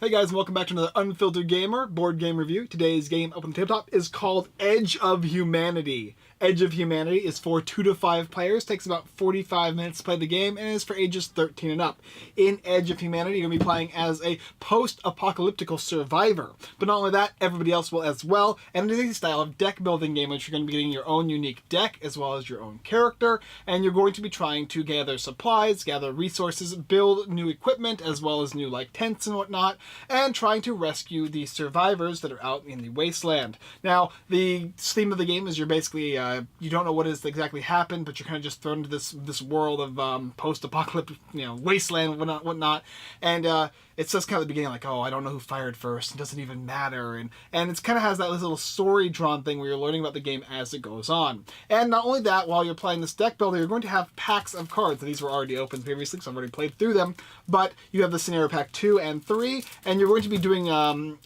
Hey guys, and welcome back to another Unfiltered Gamer board game review. Today's game up on the tabletop is called Edge of Humanity. Edge of Humanity is for 2 to 5 players, takes about 45 minutes to play the game, and is for ages 13 and up. In Edge of Humanity, you're going to be playing as a post-apocalyptical survivor. But not only that, everybody else will as well, and it is a style of deck building game, which you're going to be getting your own unique deck, as well as your own character, and you're going to be trying to gather supplies, gather resources, build new equipment, as well as new like tents and whatnot, and trying to rescue the survivors that are out in the wasteland. Now, the theme of the game is you're basically you don't know what has exactly happened, but you're kind of just thrown into this world of post-apocalyptic, wasteland, whatnot, and it says kind of at the beginning, like, oh, I don't know who fired first, it doesn't even matter, and it kind of has that little story-drawn thing where you're learning about the game as it goes on. And not only that, while you're playing this deck builder, you're going to have packs of cards. These were already opened previously, so I've already played through them, but you have the Scenario Pack 2 and 3, and you're going to be doing,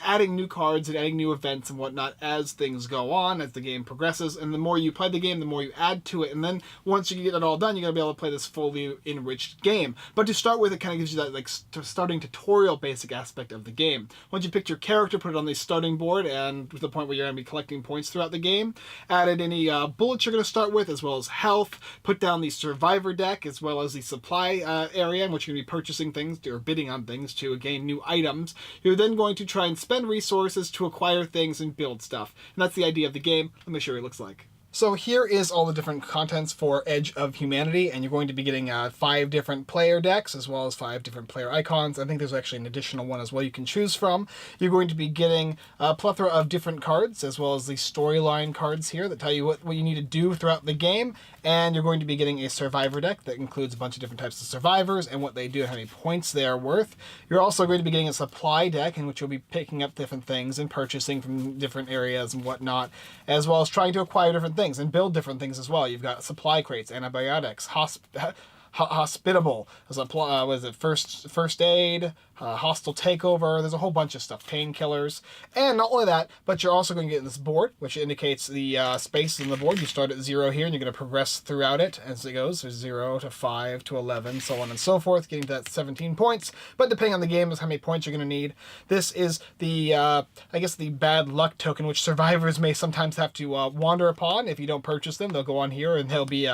adding new cards and adding new events and whatnot as things go on, as the game progresses, and the more you play the game, the more you add to it, and then once you get it all done, you're going to be able to play this fully enriched game. But to start with, it kind of gives you that, like, starting tutorial basic aspect of the game. Once you picked your character, put it on the starting board, and to the point where you're going to be collecting points throughout the game, added any bullets you're going to start with, as well as health, put down the survivor deck, as well as the supply area in which you're going to be purchasing things or bidding on things to gain new items. You're then going to try and spend resources to acquire things and build stuff. And that's the idea of the game. Let me show you what it looks like. So here is all the different contents for Edge of Humanity, and you're going to be getting 5 different player decks, as well as 5 different player icons. I think there's actually an additional one as well you can choose from. You're going to be getting a plethora of different cards, as well as the storyline cards here that tell you what you need to do throughout the game, and you're going to be getting a survivor deck that includes a bunch of different types of survivors and what they do and how many points they are worth. You're also going to be getting a supply deck in which you'll be picking up different things and purchasing from different areas and whatnot, as well as trying to acquire different things and build different things as well. You've got supply crates, antibiotics, hospitable, first aid, hostile takeover. There's a whole bunch of stuff, painkillers, and not only that, but you're also going to get this board, which indicates the space in the board. You start at 0 here, and you're going to progress throughout it as it goes. There's 0 to 5 to 11, so on and so forth, getting to that 17 points. But depending on the game is how many points you're going to need. This is the, I guess, the bad luck token, which survivors may sometimes have to wander upon. If you don't purchase them, they'll go on here, and they'll be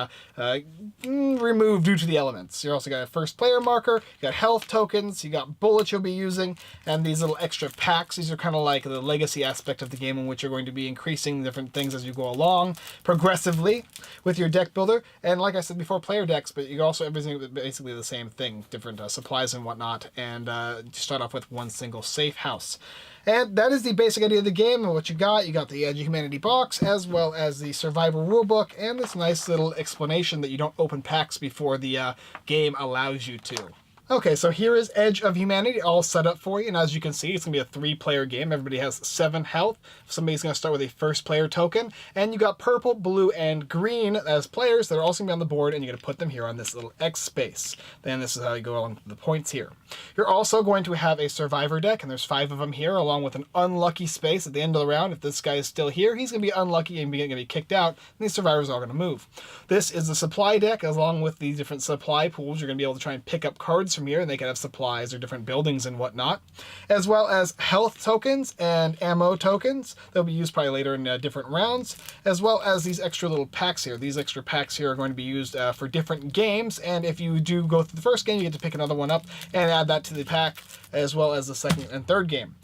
removed due to the elements. You also got a first player marker, you got health tokens, you got bullets you'll be using, and these little extra packs. These are kind of like the legacy aspect of the game in which you're going to be increasing different things as you go along progressively with your deck builder. And like I said before, player decks, but you also everything basically the same thing, different supplies and whatnot, and you start off with one single safe house. And that is the basic idea of the game and what you got. You got the Edge of Humanity box, as well as the survival rulebook, and this nice little explanation that you don't open packs before the game allows you to. Okay, so here is Edge of Humanity all set up for you, and as you can see, it's going to be a 3-player game. Everybody has 7 health. Somebody's going to start with a first player token, and you got purple, blue, and green as players that are also going to be on the board, and you're going to put them here on this little X space. Then this is how you go on the points here. You're also going to have a survivor deck, and there's 5 of them here, along with an unlucky space at the end of the round. If this guy is still here, he's going to be unlucky and going to be kicked out, and these survivors are all going to move. This is the supply deck, along with the different supply pools. You're going to be able to try and pick up cards from here, and they can have supplies or different buildings and whatnot, as well as health tokens and ammo tokens. They'll be used probably later in different rounds, as well as these extra little packs here. These extra packs here are going to be used for different games, and if you do go through the first game, you get to pick another one up and add that to the pack, as well as the second and third game.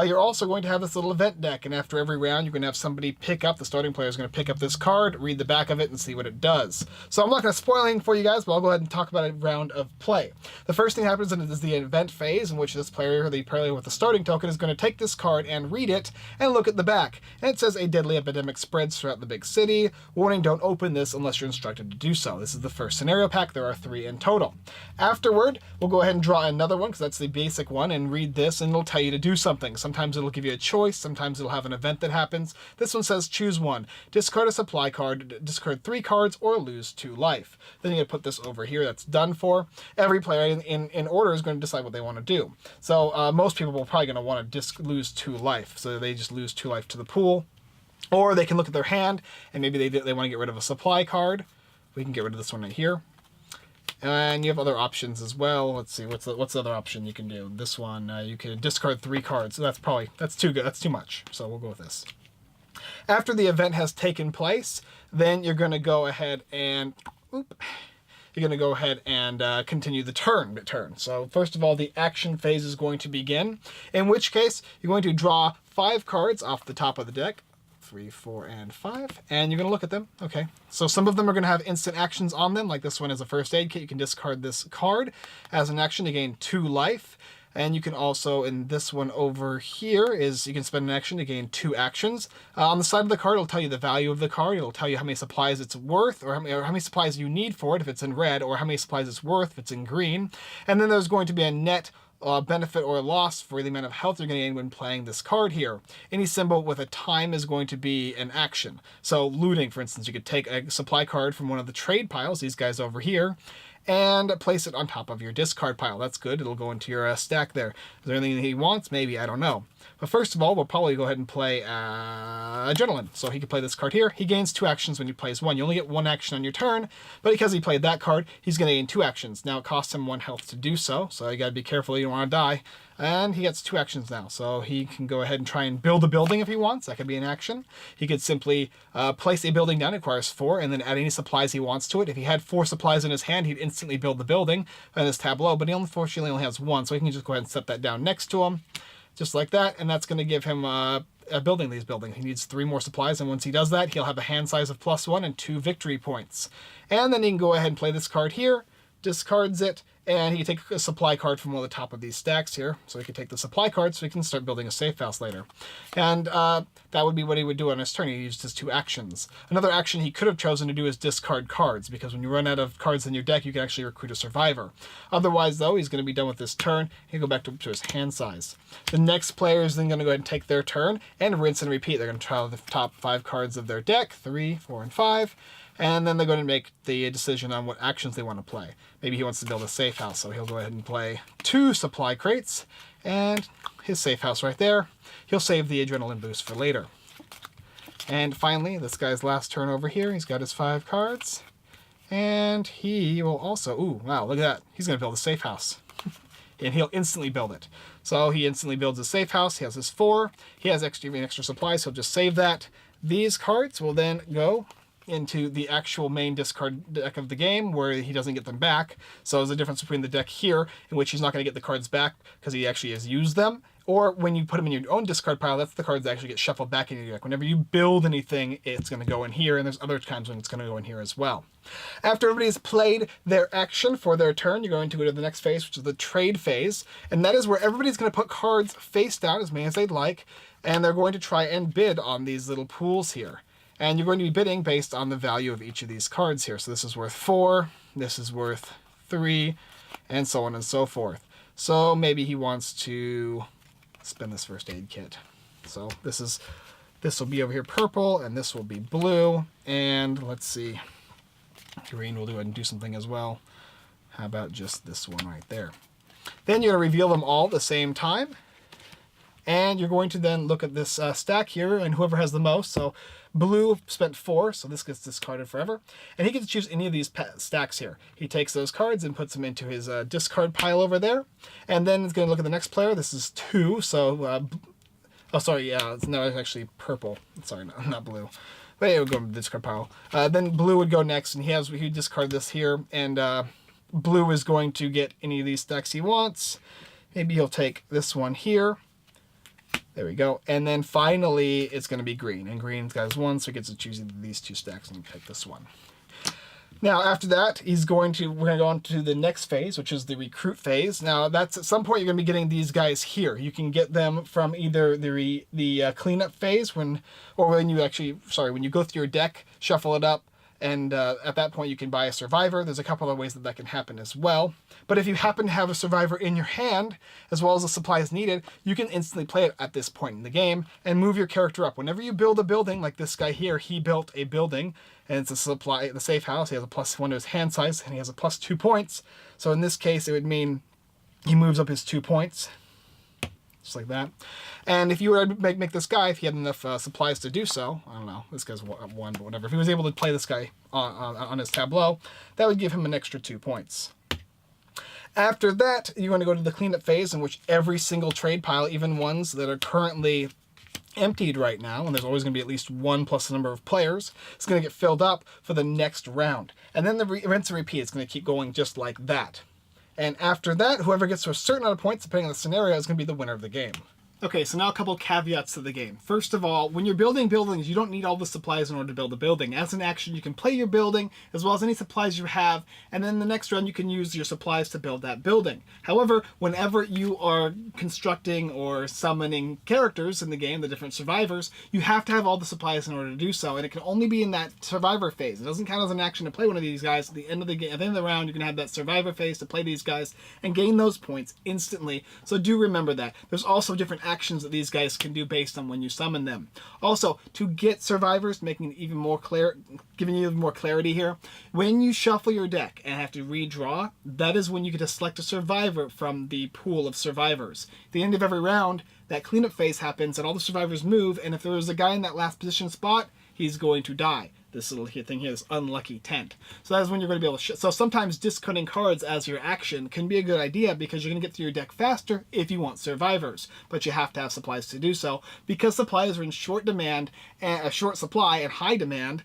You're also going to have this little event deck, and after every round, you're going to have somebody pick up, the starting player is going to pick up this card, read the back of it, and see what it does. So I'm not going to spoil anything for you guys, but I'll go ahead and talk about a round of play. The first thing that happens is the event phase, in which this player, the player with the starting token, is going to take this card and read it, and look at the back. And it says, a deadly epidemic spreads throughout the big city. Warning, don't open this unless you're instructed to do so. This is the first scenario pack. There are 3 in total. Afterward, we'll go ahead and draw another one, because that's the basic one, and read this, and it'll tell you to do something. Sometimes it'll give you a choice, sometimes it'll have an event that happens. This one says choose one. Discard a supply card, discard 3 cards, or lose 2 life. Then you're going to put this over here. That's done for. Every player in order is going to decide what they want to do. So most people will probably going to want to lose 2 life. So they just lose 2 life to the pool. Or they can look at their hand, and maybe they want to get rid of a supply card. We can get rid of this one right here. And you have other options as well. Let's see, what's the other option you can do? This one, you can discard 3 cards. So that's too good. That's too much. So we'll go with this. After the event has taken place, then you're going to go ahead and continue the turn. So first of all, the action phase is going to begin, in which case you're going to draw 5 cards off the top of the deck. 3, 4, and 5, and you're going to look at them. Okay, so some of them are going to have instant actions on them, like this one is a first aid kit. You can discard this card as an action to gain 2 life, and you can also, in this one over here, you can spend an action to gain 2 actions. On the side of the card, it'll tell you the value of the card. It'll tell you how many supplies it's worth, or how many supplies you need for it if it's in red, or how many supplies it's worth if it's in green. And then there's going to be a net benefit or loss for the amount of health you're going to gain when playing this card here. Any symbol with a time is going to be an action. So looting, for instance, you could take a supply card from one of the trade piles, these guys over here, and place it on top of your discard pile. That's good. It'll go into your stack there. Is there anything he wants? Maybe. I don't know. But first of all, we'll probably go ahead and play Adrenaline. So he can play this card here. He gains 2 actions when he plays 1. You only get 1 action on your turn, but because he played that card, he's going to gain 2 actions. Now it costs him 1 health to do so, so you got to be careful. You don't want to die. And he gets 2 actions now, so he can go ahead and try and build a building if he wants. That could be an action. He could simply place a building down. It requires 4, and then add any supplies he wants to it. If he had 4 supplies in his hand, he'd instantly build the building in his tableau, but he unfortunately only has 1, so he can just go ahead and set that down next to him, just like that, and that's going to give him a building these buildings. He needs 3 more supplies, and once he does that, he'll have a hand size of +1 and 2 victory points. And then he can go ahead and play this card here, discards it, and he can take a supply card from one of the top of these stacks here. So he can take the supply card so he can start building a safe house later. And that would be what he would do on his turn. He used his 2 actions. Another action he could have chosen to do is discard cards, because when you run out of cards in your deck, you can actually recruit a survivor. Otherwise, though, he's going to be done with this turn. He'll go back to his hand size. The next player is then going to go ahead and take their turn and rinse and repeat. They're going to try the top 5 cards of their deck, 3, 4, and 5. And then they're going to make the decision on what actions they want to play. Maybe he wants to build a safe house, so he'll go ahead and play 2 supply crates, and his safe house right there. He'll save the adrenaline boost for later. And finally, this guy's last turn over here, he's got his 5 cards, and he will also, ooh, wow, look at that. He's going to build a safe house, and he'll instantly build it. So he instantly builds a safe house. He has his 4. He has extra supplies, so he'll just save that. These cards will then go into the actual main discard deck of the game, where he doesn't get them back. So there's a difference between the deck here, in which he's not going to get the cards back because he actually has used them, or when you put them in your own discard pile, that's the cards that actually get shuffled back into your deck. Whenever you build anything, it's going to go in here, and there's other times when it's going to go in here as well. After everybody's played their action for their turn, you're going to go to the next phase, which is the trade phase, and that is where everybody's going to put cards face down, as many as they'd like, and they're going to try and bid on these little pools here. And you're going to be bidding based on the value of each of these cards here. So this is worth 4, this is worth 3, and so on and so forth. So maybe he wants to spend this first aid kit. So this will be over here purple, and this will be blue, and let's see, green will do it and do something as well. How about just this one right there? Then you're going to reveal them all at the same time. And you're going to then look at this stack here, and whoever has the most. So blue spent 4, so this gets discarded forever. And he gets to choose any of these stacks here. He takes those cards and puts them into his discard pile over there. And then he's going to look at the next player. This is 2, so... oh, sorry, yeah, no, it's actually purple. Sorry, no, not blue. But yeah, we'll go to the discard pile. Then blue would go next, and he discard this here. And blue is going to get any of these stacks he wants. Maybe he'll take this one here. There we go. And then finally, it's going to be green. And green's got his 1, so he gets to choose either these 2 stacks and pick this one. Now, after that, we're going to go on to the next phase, which is the recruit phase. Now, that's at some point you're going to be getting these guys here. You can get them from either the cleanup phase when you go through your deck, shuffle it up, and at that point you can buy a survivor. There's a couple of ways that can happen as well. But if you happen to have a survivor in your hand, as well as the supplies needed, you can instantly play it at this point in the game and move your character up. Whenever you build a building, like this guy here, he built a building, and it's the safe house. He has a +1 to his hand size, and he has a +2 points. So in this case, it would mean he moves up his 2 points, just like that. And if you were to make this guy, if he had enough supplies to do so, I don't know, this guy's 1, but whatever. If he was able to play this guy on his tableau, that would give him an extra 2 points. After that, you're going to go to the cleanup phase, in which every single trade pile, even ones that are currently emptied right now, and there's always going to be at least 1 plus the number of players, it's going to get filled up for the next round. And then the rinse and repeat, it's going to keep going just like that. And after that, whoever gets to a certain amount of points, depending on the scenario, is going to be the winner of the game. Okay, so now a couple caveats to the game. First of all, when you're building buildings, you don't need all the supplies in order to build a building. As an action, you can play your building, as well as any supplies you have, and then the next round you can use your supplies to build that building. However, whenever you are constructing or summoning characters in the game, the different survivors, you have to have all the supplies in order to do so, and it can only be in that survivor phase. It doesn't count as an action to play one of these guys. At the end of the game, at the end of the round, you can have that survivor phase to play these guys and gain those points instantly. So do remember that. There's also different actions that these guys can do based on when you summon them. Also, to get survivors, making it even more clear, giving you even more clarity here, when you shuffle your deck and have to redraw, that is when you get to select a survivor from the pool of survivors. At the end of every round, that cleanup phase happens and all the survivors move, and if there was a guy in that last position spot, he's going to die. This little thing here, this unlucky tent. So that is when you're going to be able to... So sometimes discarding cards as your action can be a good idea, because you're going to get through your deck faster if you want survivors. But you have to have supplies to do so, because supplies are in short demand, and a short supply and high demand.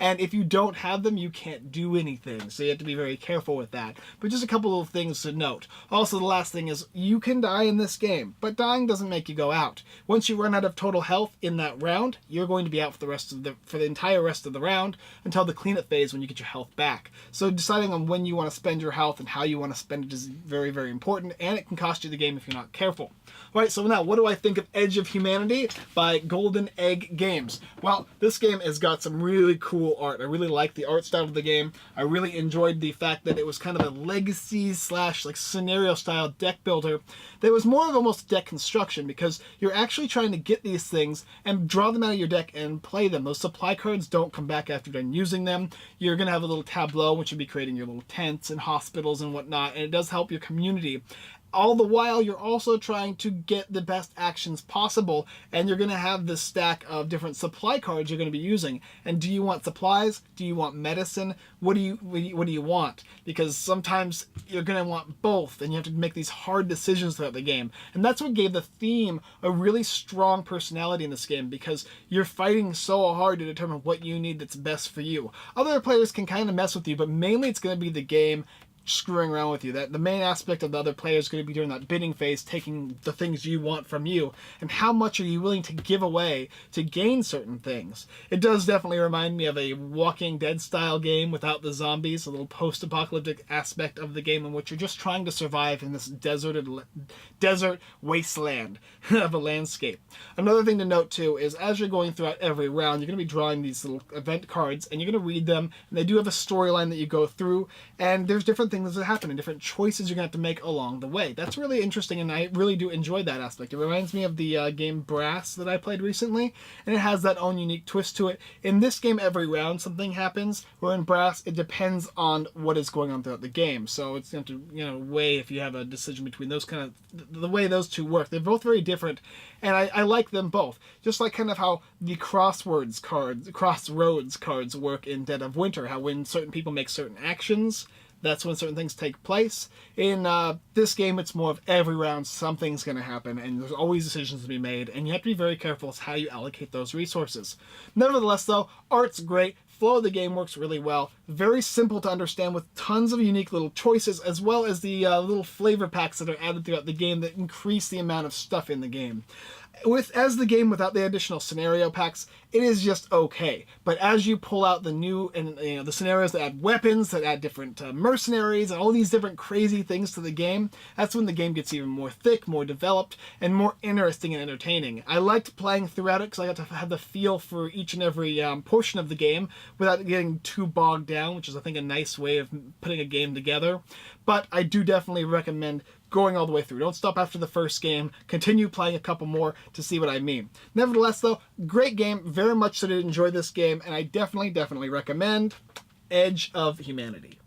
And if you don't have them, you can't do anything. So you have to be very careful with that. But just a couple of things to note. Also, the last thing is, you can die in this game, but dying doesn't make you go out. Once you run out of total health in that round, you're going to be out for the entire rest of the round until the cleanup phase, when you get your health back. So deciding on when you want to spend your health and how you want to spend it is very, very important, and it can cost you the game if you're not careful. Alright, so now what do I think of Edge of Humanity by Golden Egg Games? Well, this game has got some really cool art. I really like the art style of the game. I really enjoyed the fact that it was kind of a legacy slash like scenario style deck builder. That was more of almost deck construction, because you're actually trying to get these things and draw them out of your deck and play them. Those supply cards don't come back after you're done using them. You're going to have a little tableau, which you'll be creating your little tents and hospitals and whatnot, and it does help your community. All the while, you're also trying to get the best actions possible, and you're going to have this stack of different supply cards you're going to be using. And do you want supplies? Do you want medicine? What do you want? Because sometimes you're going to want both, and you have to make these hard decisions throughout the game. And that's what gave the theme a really strong personality in this game, because you're fighting so hard to determine what you need that's best for you. Other players can kind of mess with you, but mainly it's going to be the game screwing around with you. That the main aspect of the other player is going to be during that bidding phase, taking the things you want from you, and how much are you willing to give away to gain certain things. It does definitely remind me of a Walking Dead style game without the zombies, a little post-apocalyptic aspect of the game in which you're just trying to survive in this desert wasteland of a landscape. Another thing to note too is, as you're going throughout every round, you're going to be drawing these little event cards, and you're going to read them, and they do have a storyline that you go through, and there's different things that happen and different choices you're going to have to make along the way. That's really interesting, and I really do enjoy that aspect. It reminds me of the game Brass that I played recently, and it has that own unique twist to it. In this game, every round something happens, where in Brass it depends on what is going on throughout the game. So it's going to weigh if you have a decision between those kind of, the way those two work. They're both very different, and I like them both. Just like kind of how the crossroads cards work in Dead of Winter, how when certain people make certain actions, that's when certain things take place. In this game, it's more of every round something's going to happen, and there's always decisions to be made, and you have to be very careful as how you allocate those resources. Nevertheless, though, art's great. Flow of the game works really well. Very simple to understand, with tons of unique little choices, as well as the little flavor packs that are added throughout the game that increase the amount of stuff in the game. As the game without the additional scenario packs, it is just okay. But as you pull out the new and the scenarios that add weapons, that add different mercenaries, and all these different crazy things to the game, that's when the game gets even more thick, more developed, and more interesting and entertaining. I liked playing throughout it because I got to have the feel for each and every portion of the game without getting too bogged down, which is, I think, a nice way of putting a game together. But I do definitely recommend going all the way through. Don't stop after the first game. Continue playing a couple more to see what I mean. Nevertheless, though, great game. Very much so did enjoy this game, and I definitely recommend Edge of Humanity.